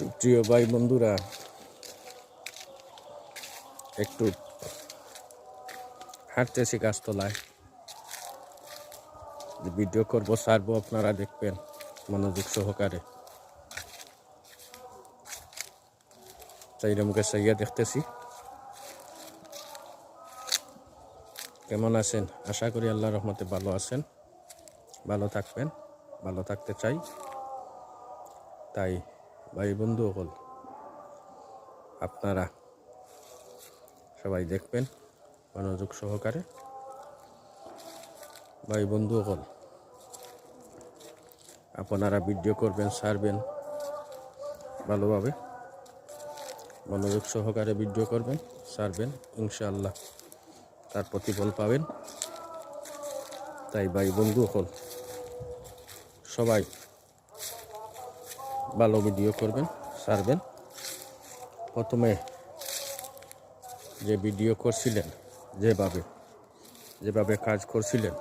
সুপ্রিয় ভাই বন্ধুরা, একটু হাঁটতেছি গাছতলায়। ভিডিও করবো, ছাড়বো, আপনারা দেখবেন মনোযোগ সহকারে। চাইরে মুখে চাইয়া দেখতেছি। কেমন আছেন? আশা করি আল্লাহর রহমতে ভালো আছেন, ভালো থাকবেন, ভালো থাকতে চাই। তাই ভাই বন্ধু হল আপনারা সবাই দেখবেন মনোযোগ সহকারে। ভাই বন্ধু হল আপনারা ভিডিও করবেন, ছাড়বেন ভালোভাবে, মনোযোগ সহকারে ভিডিও করবেন, ছাড়বেন, ইনশাআল্লাহ তার প্রতিফল পাবেন। তাই ভাই বন্ধু হল সবাই ভালো ভিডিও করবেন, ছাড়বেন। প্রথমে যে ভিডিও করছিলেন, যেভাবে কাজ করছিলেন,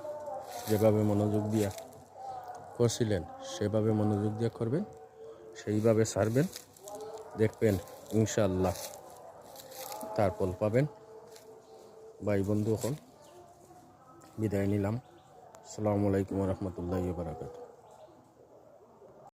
যেভাবে মনোযোগ দিয়া করছিলেন, সেভাবে মনোযোগ দিয়ে করবেন, সেইভাবে ছাড়বেন, দেখবেন ইনশাআল্লাহ তার ফল পাবেন। ভাই বন্ধু হল বিদায় নিলাম। আসসালামু আলাইকুম ওয়া রাহমাতুল্লাহি ওয়া বারাকাতুহু।